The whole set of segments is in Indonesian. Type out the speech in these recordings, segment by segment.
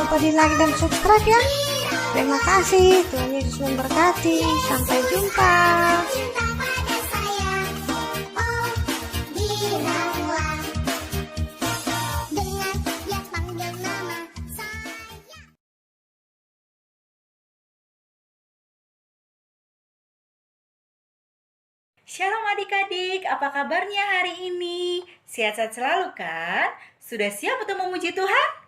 lupa di like dan subscribe ya. Terima kasih, Tuhan Yesus memberkati. Sampai jumpa. Shalom adik-adik, apa kabarnya hari ini? Sehat-sehat selalu kan? Sudah siap untuk memuji Tuhan?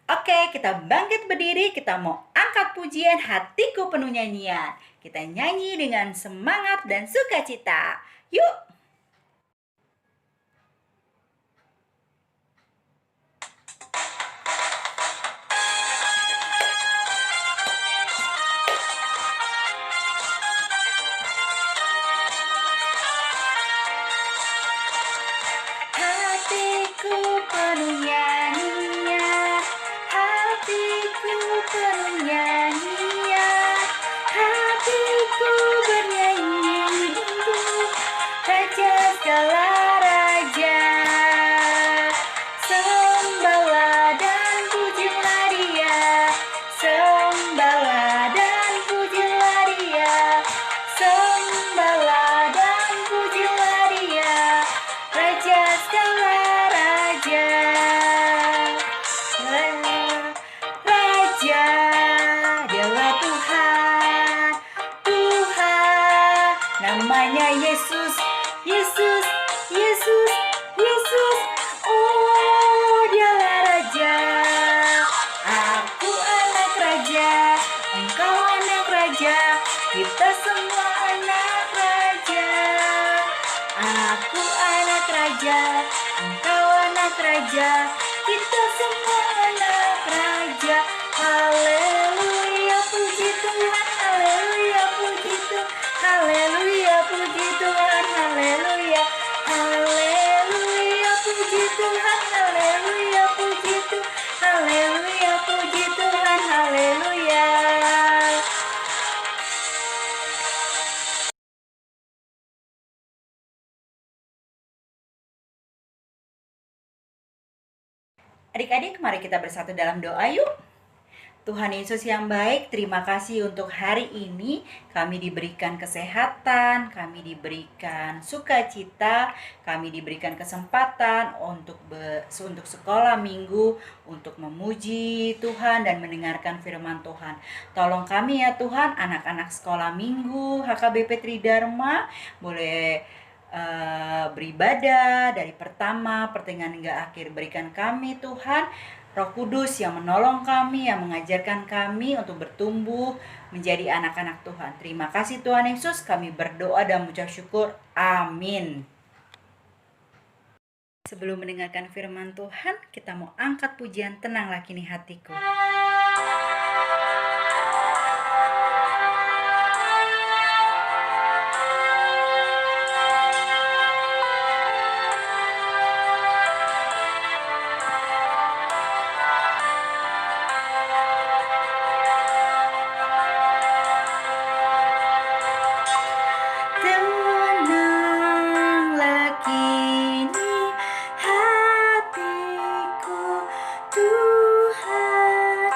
Oke, kita bangkit berdiri, kita mau angkat pujian Hatiku Penuh Nyanyian. Kita nyanyi dengan semangat dan sukacita. Yuk! Hatiku penuh nyanyian, hatiku penuh nyanyian, hatiku bernyanyi untuk Raja segala raja. Sembahlah dan pujilah Dia, sembahlah dan pujilah Dia, sembahlah dan pujilah Dia, Raja segala raja. Raja, Dialah Tuhan, Tuhan, namanya Yesus, Yesus, Yesus, Yesus. Oh, Dialah Raja. Aku anak raja, engkau anak raja, kita semua anak raja. Aku anak raja, engkau anak raja, kita semua anak raja. Haleluya, puji Tuhan, haleluya, puji Tuhan, haleluya, puji Tuhan, haleluya, haleluya, puji Tuhan, haleluya, puji Tuhan, haleluya, puji Tuhan, haleluya. Adik-adik, mari kita bersatu dalam doa yuk. Tuhan Yesus yang baik, terima kasih untuk hari ini kami diberikan kesehatan, kami diberikan sukacita, kami diberikan kesempatan untuk sekolah minggu, untuk memuji Tuhan dan mendengarkan firman Tuhan. Tolong kami ya Tuhan, anak-anak sekolah minggu HKBP Tridharma boleh beribadah dari pertama pertengahan hingga akhir. Berikan kami Tuhan Roh Kudus yang menolong kami, yang mengajarkan kami untuk bertumbuh menjadi anak-anak Tuhan. Terima kasih Tuhan Yesus, kami berdoa dan mengucap syukur. Amin. Sebelum mendengarkan firman Tuhan, kita mau angkat pujian Tenanglah Kini Hatiku. Tenanglah kini hatiku, Tuhan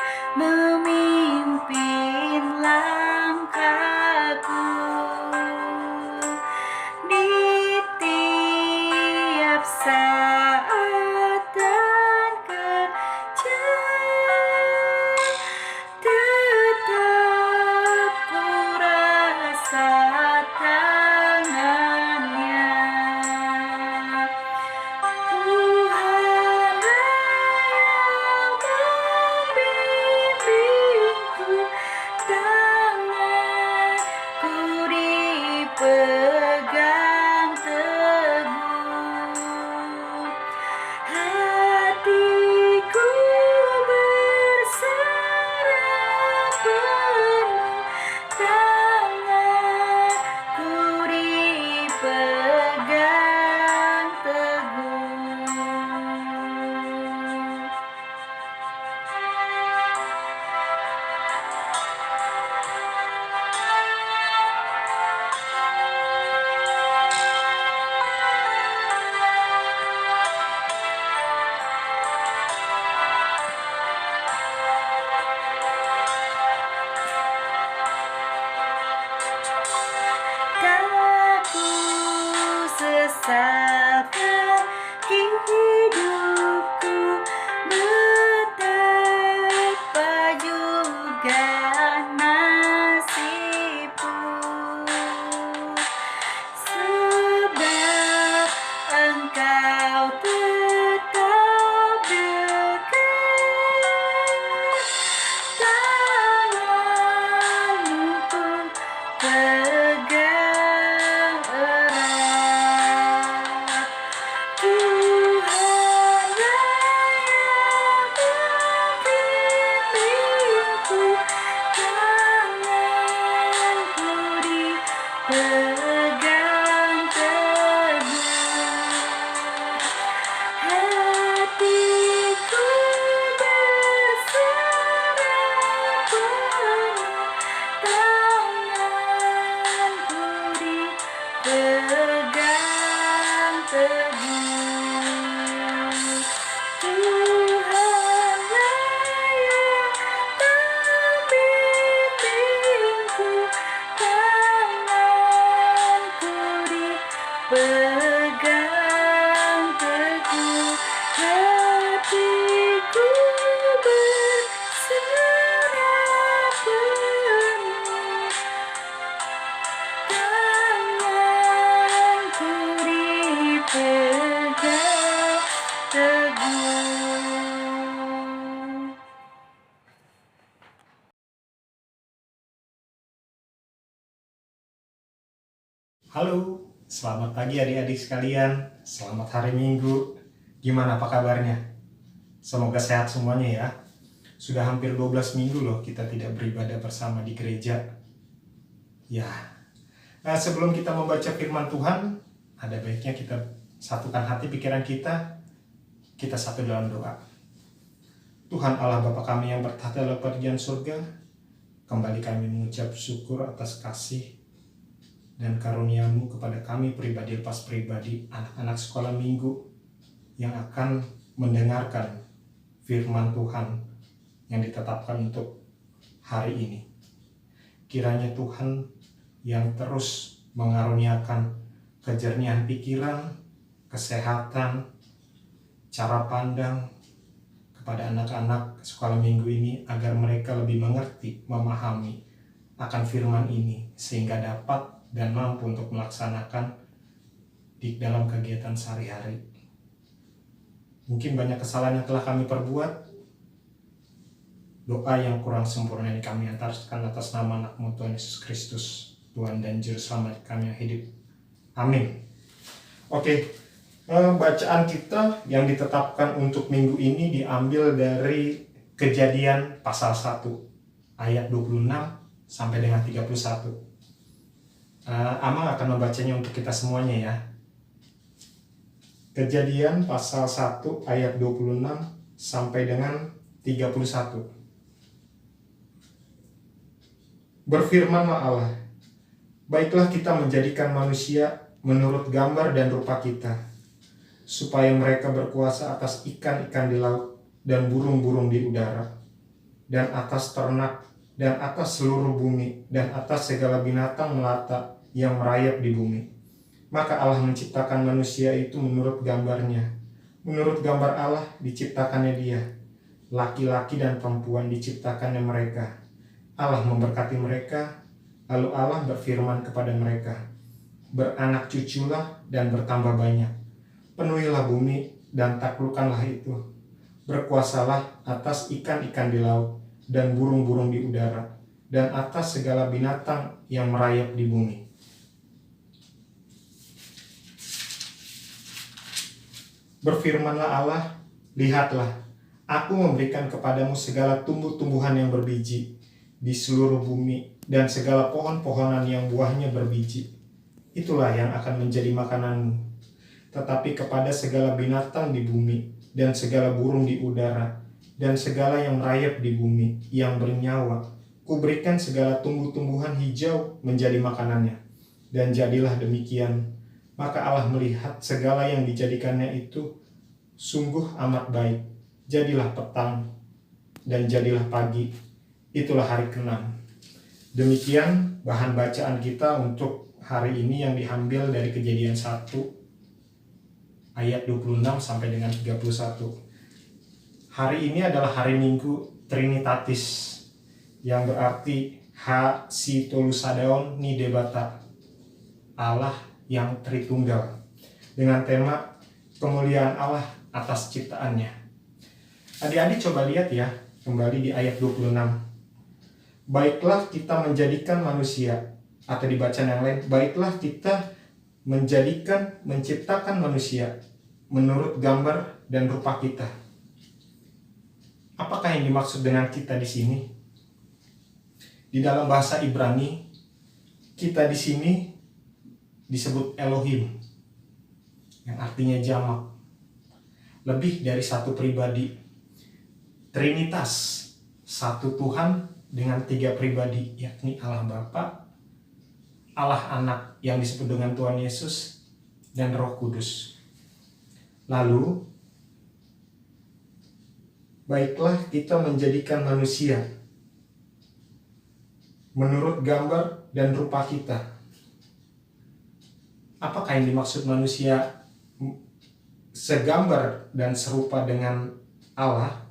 Halo, selamat pagi adik-adik sekalian. Selamat hari Minggu. Gimana apa kabarnya? Semoga sehat semuanya ya. Sudah hampir 12 minggu loh kita tidak beribadah bersama di gereja. Ya, sebelum kita membaca firman Tuhan, ada baiknya kita satukan hati pikiran kita satu dalam doa. Tuhan Allah Bapa kami yang bertahta dalam kerajaan surga, kembali kami mengucap syukur atas kasih dan karunia-Mu kepada kami pribadi lepas pribadi, anak-anak sekolah minggu yang akan mendengarkan firman Tuhan yang ditetapkan untuk hari ini. Kiranya Tuhan yang terus mengaruniakan kejernihan pikiran, kesehatan, cara pandang kepada anak-anak sekolah minggu ini agar mereka lebih mengerti, memahami akan firman ini sehingga dapat dan mampu untuk melaksanakan di dalam kegiatan sehari-hari. Mungkin banyak kesalahan yang telah kami perbuat, doa yang kurang sempurna yang kami antarkan atas nama anak-Mu Tuhan Yesus Kristus, Tuhan dan Juru Selamat kami yang hidup. Amin. Oke, bacaan kita yang ditetapkan untuk minggu ini diambil dari Kejadian pasal 1 ayat 26 sampai dengan 31. Amang akan membacanya untuk kita semuanya ya. Kejadian pasal 1 ayat 26 sampai dengan 31. Berfirmanlah Allah, baiklah kita menjadikan manusia menurut gambar dan rupa kita, supaya mereka berkuasa atas ikan-ikan di laut dan burung-burung di udara, dan atas ternak, dan atas seluruh bumi, dan atas segala binatang melata yang merayap di bumi. Maka Allah menciptakan manusia itu menurut gambarnya. Menurut gambar Allah diciptakannya dia. Laki-laki dan perempuan diciptakannya mereka. Allah memberkati mereka, lalu Allah berfirman kepada mereka, beranak cuculah dan bertambah banyak. Penuhilah bumi dan taklukkanlah itu. Berkuasalah atas ikan-ikan di laut dan burung-burung di udara, dan atas segala binatang yang merayap di bumi. Berfirmanlah Allah, lihatlah, aku memberikan kepadamu segala tumbuh-tumbuhan yang berbiji di seluruh bumi, dan segala pohon-pohonan yang buahnya berbiji. Itulah yang akan menjadi makananmu. Tetapi kepada segala binatang di bumi, dan segala burung di udara, dan segala yang merayap di bumi, yang bernyawa, kuberikan segala tumbuh-tumbuhan hijau menjadi makanannya. Dan jadilah demikian. Maka Allah melihat segala yang dijadikannya itu sungguh amat baik. Jadilah petang, dan jadilah pagi. Itulah hari ke-6. Demikian bahan bacaan kita untuk hari ini yang diambil dari Kejadian 1 ayat 26 sampai dengan 31. Hari ini adalah hari Minggu Trinitatis, yang berarti Ha-si-tolu-sadaon ni-debata, Allah yang Tritunggal, dengan tema kemuliaan Allah atas ciptaannya. Adik-adik coba lihat ya, kembali di ayat 26. Baiklah kita menjadikan manusia, atau di bacaan yang lain, baiklah kita menciptakan manusia menurut gambar dan rupa kita. Apakah yang dimaksud dengan kita di sini? Di dalam bahasa Ibrani, kita di sini disebut Elohim, yang artinya jamak, lebih dari satu pribadi, Trinitas, satu Tuhan dengan tiga pribadi, yakni Allah Bapa, Allah Anak yang disebut dengan Tuhan Yesus, dan Roh Kudus. Lalu, baiklah kita menjadikan manusia menurut gambar dan rupa kita. Apakah yang dimaksud manusia segambar dan serupa dengan Allah?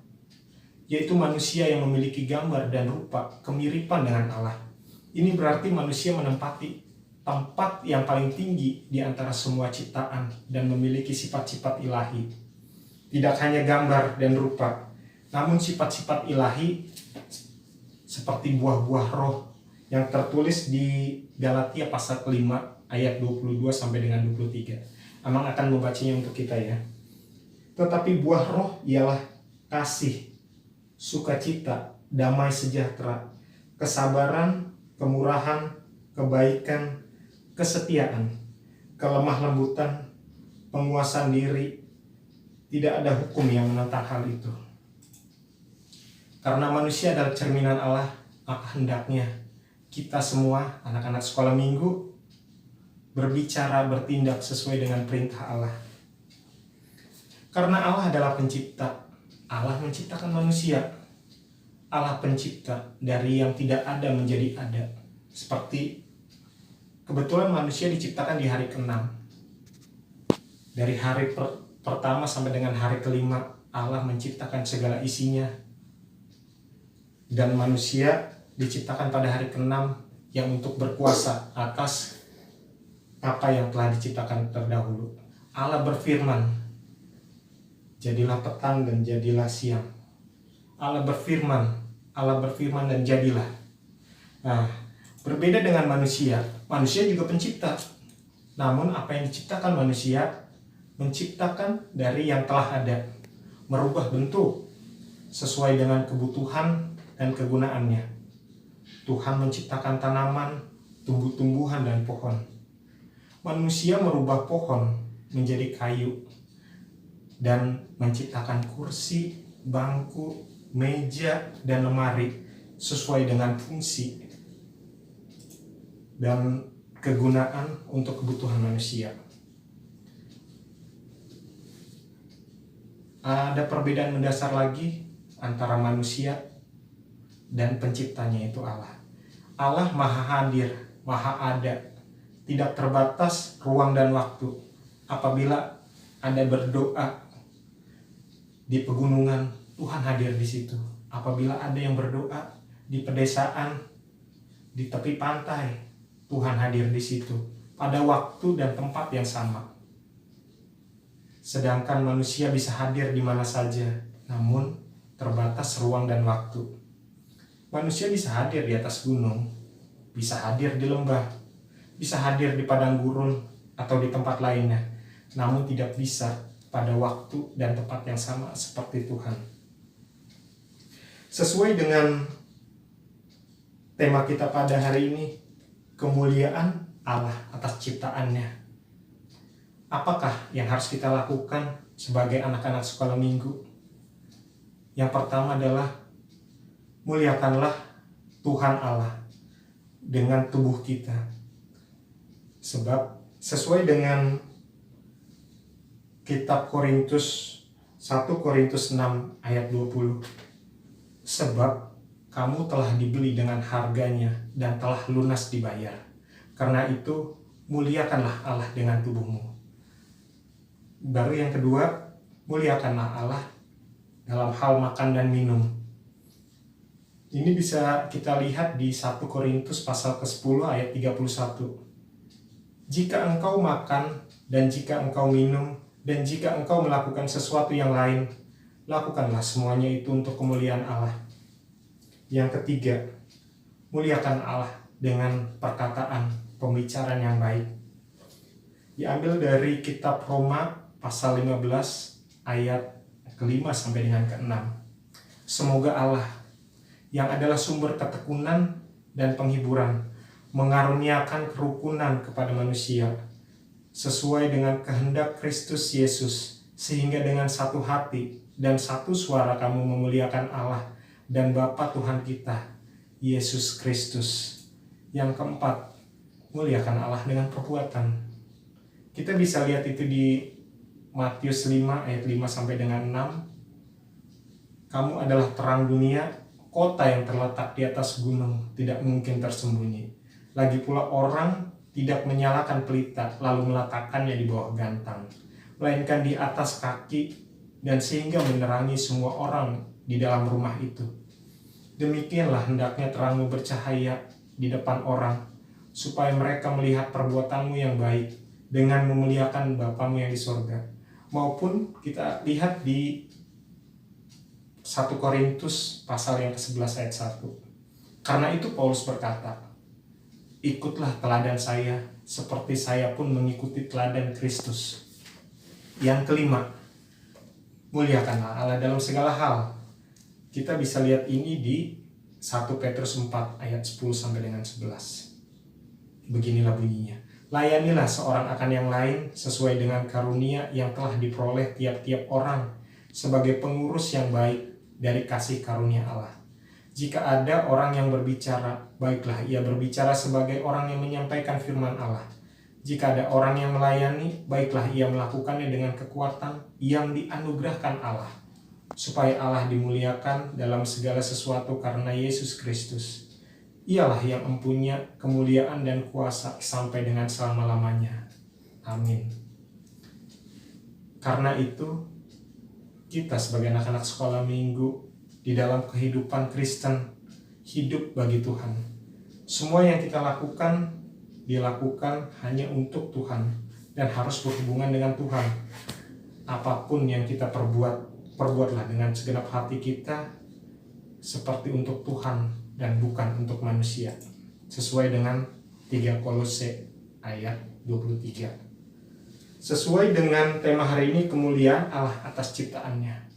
Yaitu manusia yang memiliki gambar dan rupa kemiripan dengan Allah. Ini berarti manusia menempati tempat yang paling tinggi di antara semua ciptaan dan memiliki sifat-sifat ilahi. Tidak hanya gambar dan rupa, namun sifat-sifat ilahi seperti buah-buah roh yang tertulis di Galatia pasal 5 ayat 22 sampai dengan 23. Amang akan membacanya untuk kita ya. Tetapi buah roh ialah kasih, sukacita, damai sejahtera, kesabaran, kemurahan, kebaikan, kesetiaan, kelemah lembutan, penguasaan diri. Tidak ada hukum yang menentang hal itu. Karena manusia adalah cerminan Allah, maka hendaknya kita semua anak-anak sekolah minggu berbicara, bertindak sesuai dengan perintah Allah. Karena Allah adalah pencipta, Allah menciptakan manusia. Allah pencipta dari yang tidak ada menjadi ada. Seperti kebetulan manusia diciptakan di hari ke-6. Dari hari pertama sampai dengan hari ke-5, Allah menciptakan segala isinya. Dan manusia diciptakan pada hari ke-6 yang untuk berkuasa atas apa yang telah diciptakan terdahulu. Allah berfirman, jadilah petang dan jadilah siang. Allah berfirman dan jadilah. Nah, berbeda dengan manusia, manusia juga pencipta. Namun apa yang diciptakan manusia, menciptakan dari yang telah ada, merubah bentuk sesuai dengan kebutuhan dan kegunaannya. Tuhan menciptakan tanaman, tumbuh-tumbuhan, dan pohon. Manusia merubah pohon menjadi kayu dan menciptakan kursi, bangku, meja, dan lemari sesuai dengan fungsi dan kegunaan untuk kebutuhan manusia. Ada perbedaan mendasar lagi antara manusia dan penciptanya, yaitu Allah. Allah maha hadir, maha ada, tidak terbatas ruang dan waktu. Apabila Anda berdoa di pegunungan, Tuhan hadir di situ. Apabila ada yang berdoa di pedesaan, di tepi pantai, Tuhan hadir di situ pada waktu dan tempat yang sama. Sedangkan manusia bisa hadir di mana saja, namun terbatas ruang dan waktu. Manusia bisa hadir di atas gunung, bisa hadir di lembah, bisa hadir di padang gurun atau di tempat lainnya, namun tidak bisa pada waktu dan tempat yang sama seperti Tuhan. Sesuai dengan tema kita pada hari ini, kemuliaan Allah atas ciptaannya. Apakah yang harus kita lakukan sebagai anak-anak sekolah minggu? Yang pertama adalah muliakanlah Tuhan Allah dengan tubuh kita. Sebab sesuai dengan kitab Korintus 1 Korintus 6 ayat 20. Sebab kamu telah dibeli dengan harganya dan telah lunas dibayar. Karena itu muliakanlah Allah dengan tubuhmu. Baru yang kedua, muliakanlah Allah dalam hal makan dan minum. Ini bisa kita lihat di 1 Korintus pasal ke-10 ayat 31. Jika engkau makan dan jika engkau minum dan jika engkau melakukan sesuatu yang lain, lakukanlah semuanya itu untuk kemuliaan Allah. Yang ketiga, muliakan Allah dengan perkataan, pembicaraan yang baik. Diambil dari kitab Roma pasal 15 ayat ke-5 sampai dengan ke-6. Semoga Allah yang adalah sumber ketekunan dan penghiburan mengaruniakan kerukunan kepada manusia sesuai dengan kehendak Kristus Yesus, sehingga dengan satu hati dan satu suara kamu memuliakan Allah dan Bapa Tuhan kita, Yesus Kristus. Yang keempat, muliakan Allah dengan perbuatan. Kita bisa lihat itu di Matius 5 ayat 5 sampai dengan 6. Kamu adalah terang dunia, kota yang terletak di atas gunung tidak mungkin tersembunyi. Lagi pula orang tidak menyalakan pelita lalu meletakkannya di bawah gantang, melainkan di atas kaki, dan sehingga menerangi semua orang di dalam rumah itu. Demikianlah hendaknya terangmu bercahaya di depan orang, supaya mereka melihat perbuatanmu yang baik dengan memuliakan Bapamu yang di sorga. Maupun kita lihat di 1 Korintus pasal yang ke-11 ayat 1. Karena itu Paulus berkata, ikutlah teladan saya, seperti saya pun mengikuti teladan Kristus. Yang kelima, muliakanlah Allah dalam segala hal. Kita bisa lihat ini di 1 Petrus 4 ayat 10 sampai dengan 11. Beginilah bunyinya. Layanilah seorang akan yang lain sesuai dengan karunia yang telah diperoleh tiap-tiap orang sebagai pengurus yang baik dari kasih karunia Allah. Jika ada orang yang berbicara, baiklah ia berbicara sebagai orang yang menyampaikan firman Allah. Jika ada orang yang melayani, baiklah ia melakukannya dengan kekuatan yang dianugerahkan Allah, supaya Allah dimuliakan dalam segala sesuatu karena Yesus Kristus. Ialah yang mempunyai kemuliaan dan kuasa sampai dengan selama-lamanya. Amin. Karena itu, kita sebagai anak-anak sekolah minggu di dalam kehidupan Kristen, hidup bagi Tuhan. Semua yang kita lakukan, dilakukan hanya untuk Tuhan dan harus berhubungan dengan Tuhan. Apapun yang kita perbuatlah dengan segenap hati kita seperti untuk Tuhan dan bukan untuk manusia, sesuai dengan 3 Kolose ayat 23. Sesuai dengan tema hari ini, kemuliaan Allah atas ciptaannya.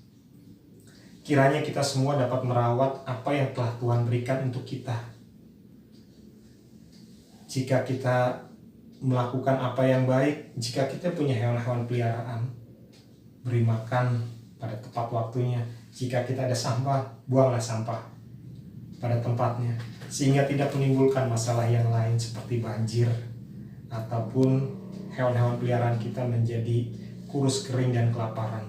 Kiranya kita semua dapat merawat apa yang telah Tuhan berikan untuk kita. Jika kita melakukan apa yang baik, jika kita punya hewan-hewan peliharaan, beri makan pada tepat waktunya. Jika kita ada sampah, buanglah sampah pada tempatnya, sehingga tidak menimbulkan masalah yang lain seperti banjir ataupun hewan-hewan peliharaan kita menjadi kurus, kering, dan kelaparan.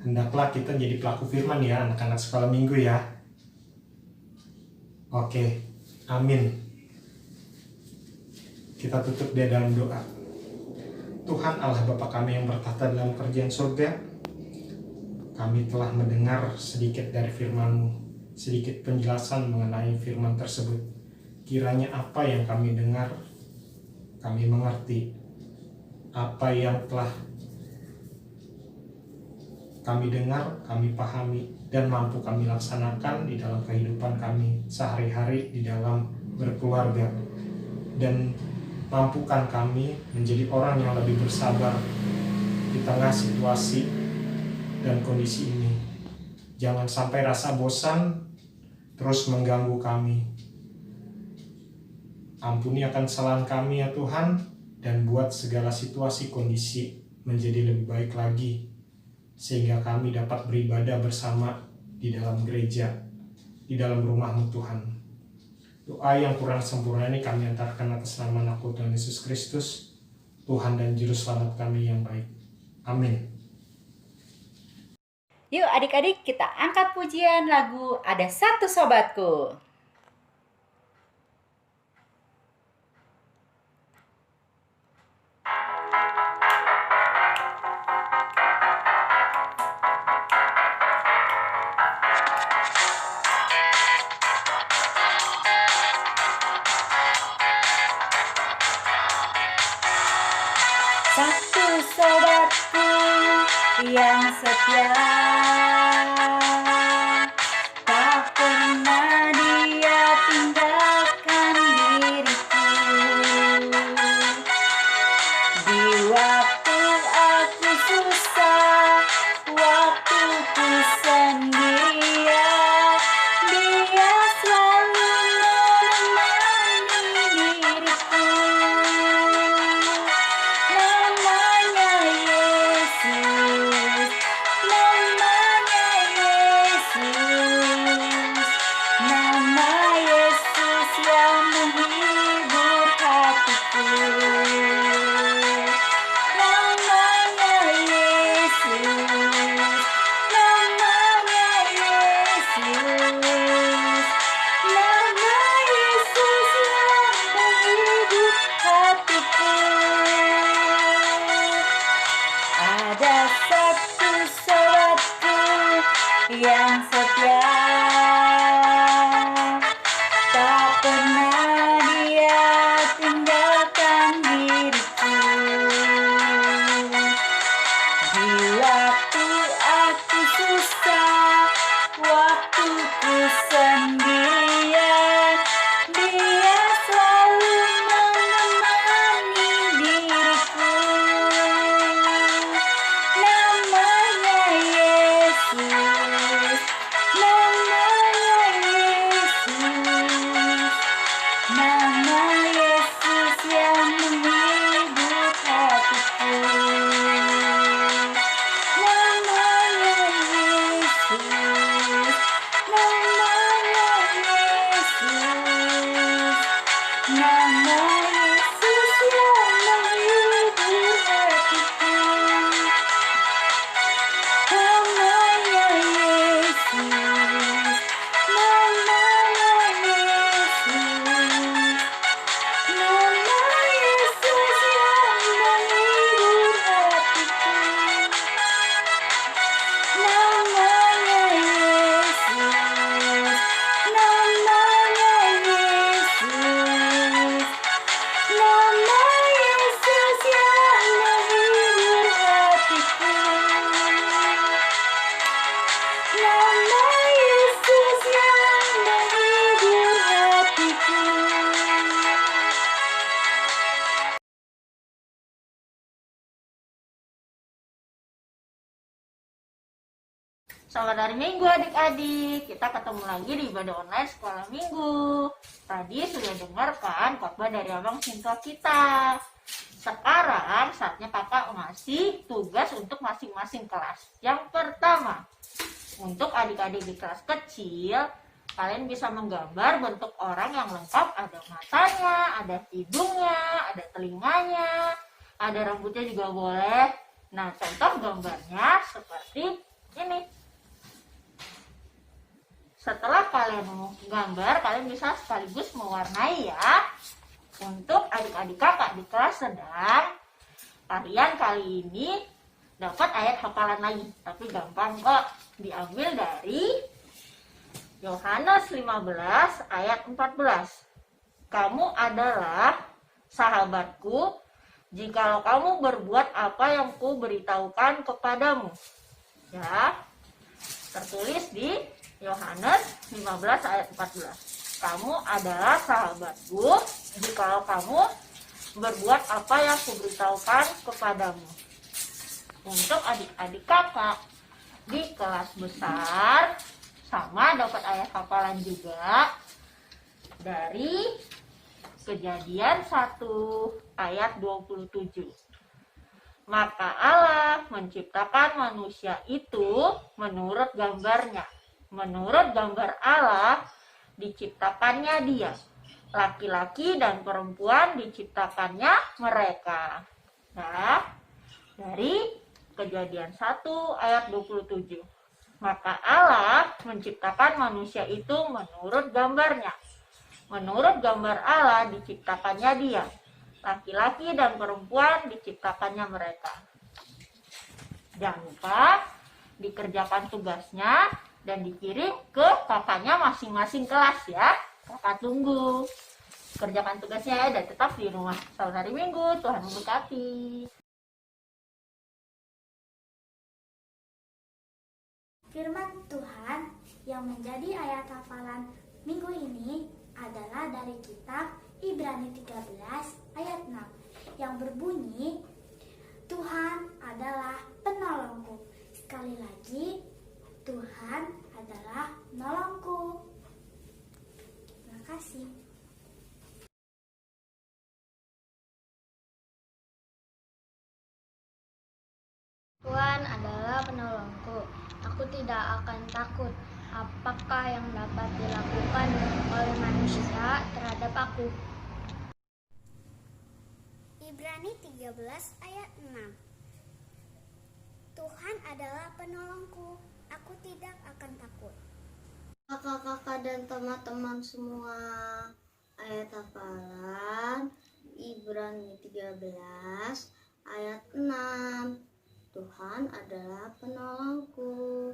Hendaklah kita jadi pelaku firman ya, anak-anak sekolah minggu ya. Oke, amin. Kita tutup dia dalam doa. Tuhan Allah Bapa kami yang bertahta dalam kerajaan surga, kami telah mendengar sedikit dari firman-Mu, sedikit penjelasan mengenai firman tersebut. Kiranya apa yang kami dengar, kami mengerti. Apa yang telah kami dengar, kami pahami, dan mampu kami laksanakan di dalam kehidupan kami sehari-hari di dalam berkeluarga. Dan mampukan kami menjadi orang yang lebih bersabar di tengah situasi dan kondisi ini. Jangan sampai rasa bosan terus mengganggu kami. Ampuni akan kesalahan kami ya Tuhan, dan buat segala situasi kondisi menjadi lebih baik lagi, sehingga kami dapat beribadah bersama di dalam gereja, di dalam rumah-Mu Tuhan. Doa yang kurang sempurna ini kami antarkan atas nama Anak Tuhan Yesus Kristus, Tuhan dan Juru Selamat kami yang baik. Amin. Yuk adik-adik kita angkat pujian lagu Ada Satu Sobatku. Satu sobatku yang setia, tak pernah dia tinggalkan diriku. Di waktu aku susah, waktu ku sendirian, dia selalu menemani diriku. Namanya Yesus, namanya Yesus, Nama Yesus yang menghibur hatiku. Namanya Yesus, namanya Yesus, nama Yesus yang menghibur hatiku. Namanya Yesus, namanya Yesus, nama Yesus yang menghibur hatiku. Namanya Yesus, namanya Yesus, nama Yesus yang menghibur hatiku. Nama Yesus yang menghibur hatiku. Selamat hari Minggu adik-adik. Kita ketemu lagi di ibadah online sekolah minggu. Tadi sudah dengarkan khotbah dari Abang Sinto kita. Sekarang saatnya kakak ngasih tugas untuk masing-masing kelas. Yang pertama, untuk adik-adik di kelas kecil, kalian bisa menggambar bentuk orang yang lengkap. Ada matanya, ada hidungnya, ada telinganya, ada rambutnya juga boleh. Nah, contoh gambarnya seperti ini. Setelah kalian menggambar, kalian bisa sekaligus mewarnai ya. Untuk adik-adik kakak di kelas sedang, kalian kali ini dapat ayat hafalan lagi. Tapi gampang kok, diambil dari Yohanes 15 ayat 14. Kamu adalah sahabatku jikalau kamu berbuat apa yang ku beritahukan kepadamu. Ya, tertulis di Yohanes 15 ayat 14. Kamu adalah sahabatku jikalau kamu berbuat apa yang kuberitahukan kepadamu. Untuk adik-adik kakak di kelas besar, sama dapat ayat hafalan juga dari Kejadian 1 ayat 27. Maka Allah menciptakan manusia itu menurut gambarnya. Menurut gambar Allah diciptakannya dia. Laki-laki dan perempuan diciptakannya mereka. Nah, dari Kejadian 1 ayat 27. Maka Allah menciptakan manusia itu menurut gambarnya. Menurut gambar Allah diciptakannya dia. Laki-laki dan perempuan diciptakannya mereka. Jangan lupa dikerjakan tugasnya dan dikirim ke kakaknya masing-masing kelas ya. Kakak tunggu. Kerjakan tugasnya ya dan tetap di rumah. Selamat hari Minggu, Tuhan memberkati. Firman Tuhan yang menjadi ayat hafalan minggu ini adalah dari kitab Ibrani 13 ayat 6 yang berbunyi, Tuhan adalah penolongku. Sekali lagi, Tuhan adalah penolongku. Terima kasih. Tuhan adalah penolongku. Aku tidak akan takut. Apakah yang dapat dilakukan oleh manusia terhadap aku? Ibrani 13 ayat 6. Tuhan adalah penolongku. Aku tidak akan takut. Kakak-kakak dan teman-teman semua, ayat hafalan Ibrani 13 ayat 6. Tuhan adalah penolongku.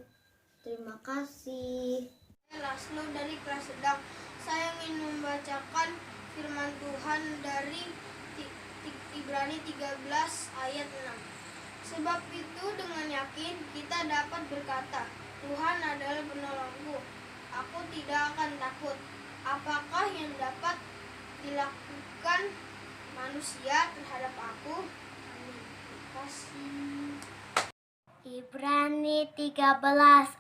Terima kasih. Laslo dari kelas sedang. Saya ingin membacakan firman Tuhan dari Ibrani 13 ayat 6. Sebab itu dengan yakin kita dapat berkata, Tuhan adalah penolongku. Aku tidak akan takut. Apakah yang dapat dilakukan manusia terhadap aku? Terima kasih. Ibrani 13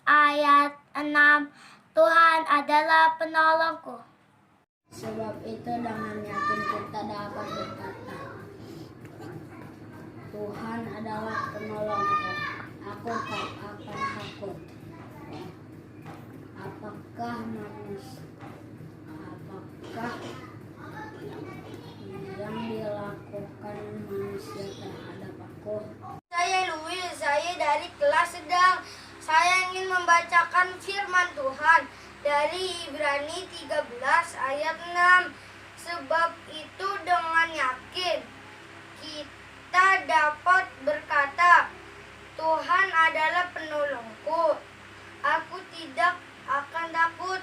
ayat 6. Tuhan adalah penolongku. Sebab itu dengan yakin kita dapat berkata, Tuhan adalah penolongku, aku tak akan takut. Apakah yang dilakukan manusia terhadap aku? Saya Louis, saya dari kelas sedang. Saya ingin membacakan firman Tuhan dari Ibrani 13 ayat 6. Sebab itu dengan yakin kita dapat berkata, Tuhan adalah penolongku, aku tidak akan takut.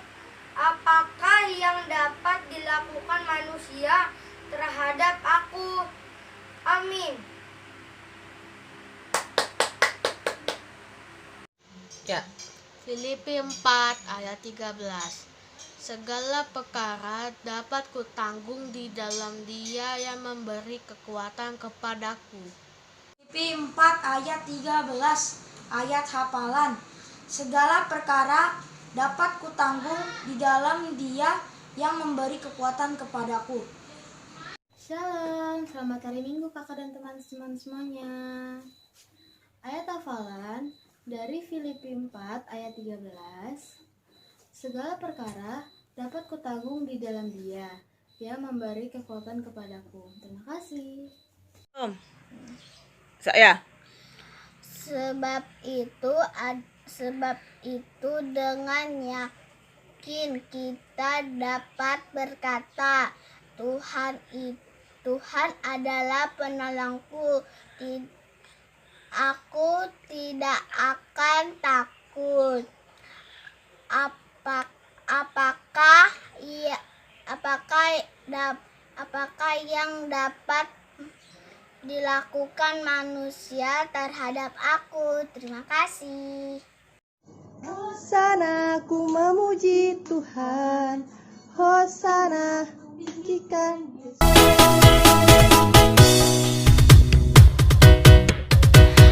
Apakah yang dapat dilakukan manusia terhadap aku? Amin. Ya. Filipi 4 ayat 13. Segala perkara dapat kutanggung di dalam Dia yang memberi kekuatan kepadaku. Filipi 4 ayat 13, ayat hafalan. Segala perkara dapat kutanggung di dalam Dia yang memberi kekuatan kepadaku. Shalom, selamat hari Minggu kakak dan teman-teman semuanya. Ayat hafalan dari Filipi 4 ayat 13. Segala perkara dapat kutanggung di dalam Dia yang memberi kekuatan kepadaku. Terima kasih. Saya. Sebab itu dengan yakin kita dapat berkata, Tuhan adalah penolongku, aku tidak akan takut. Apakah yang dapat dilakukan manusia terhadap aku? Terima kasih. Hosana, ku memuji Tuhan. Hosana, tinggikan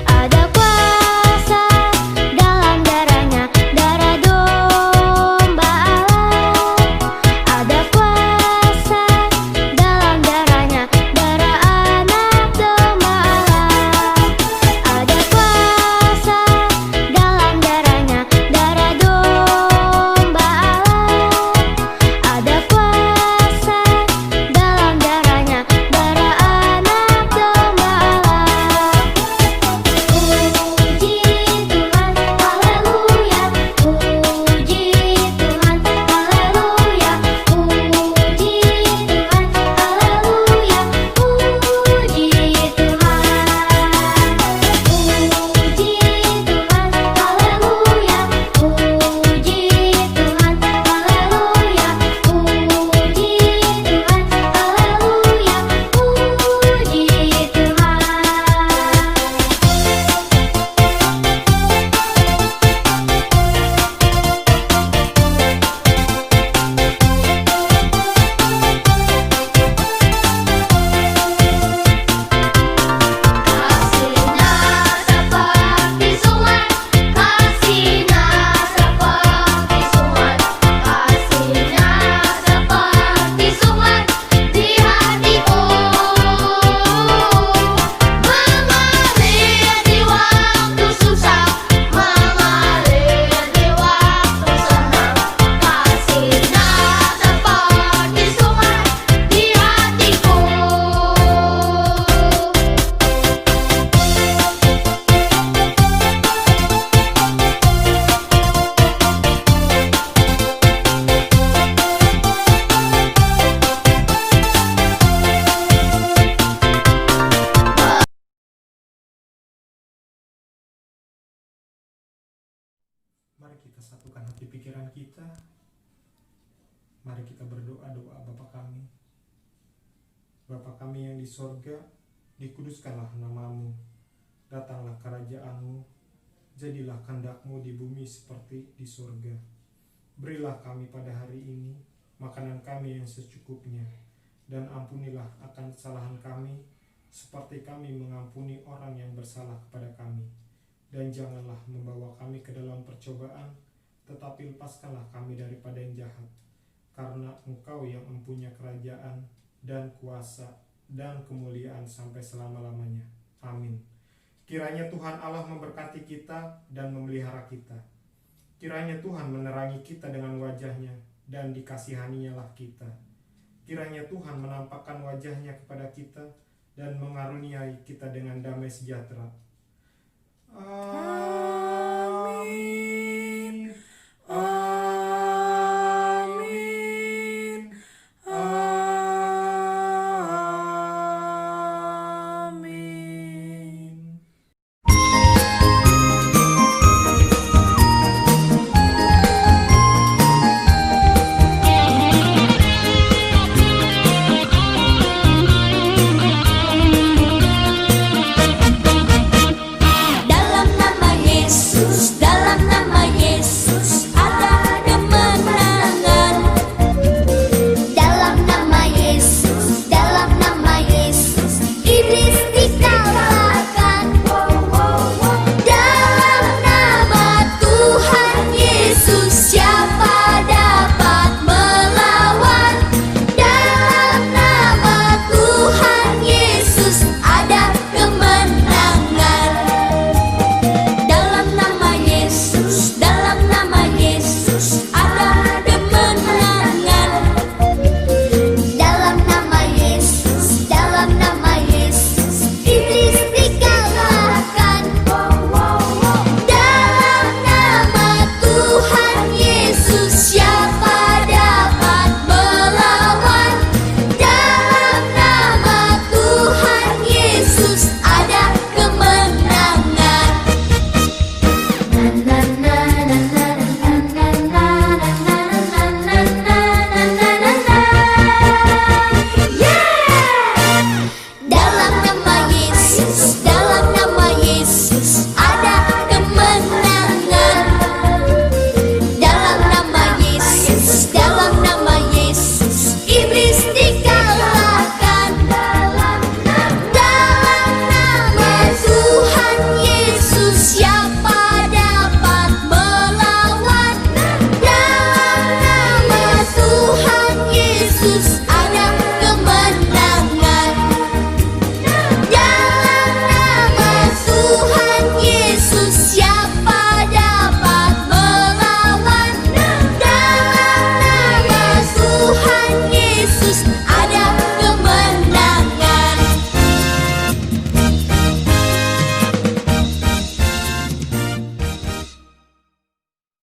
Ada kuasa dalam darahnya, darah domba Allah. Ada kuasa dalam darahnya, darah anak domba Allah. Ada kuasa dalam darahnya, darah domba Allah. Ada kuasa dalam darahnya, darah anak domba Allah. Puji Tuhan, haleluya. Puji Tuhan, haleluya. Puji Tuhan, haleluya. Puji Tuhan. Puji Tuhan, haleluya. Puji Tuhan, haleluya. Puji Tuhan, haleluya. Puji Kasihnya seperti sungai, kasihnya seperti sungai, kasihnya seperti sungai di hatiku, mengalir di waktu susah, mengalir di waktu senang. Kasihnya seperti sungai di hatiku. Mari kita satukan hati pikiran kita. Mari kita berdoa-doa Bapa kami. Bapa kami yang di sorga, dikuduskanlah namamu. Datanglah kerajaanmu. Jadilah kehendak-Mu di bumi seperti di sorga. Berilah kami pada hari ini makanan kami yang secukupnya. Dan ampunilah akan kesalahan kami, seperti kami mengampuni orang yang bersalah kepada kami. Dan janganlah membawa kami ke dalam percobaan, tetapi lepaskanlah kami daripada yang jahat. karena Engkau yang mempunyai kerajaan dan kuasa dan kemuliaan sampai selama-lamanya. Amin. Kiranya Tuhan Allah memberkati kita dan memelihara kita. Kiranya Tuhan menerangi kita dengan wajah-Nya dan dikasihani-Nya lah kita. Kiranya Tuhan menampakkan wajah-Nya kepada kita dan mengaruniai kita dengan damai sejahtera. Amin.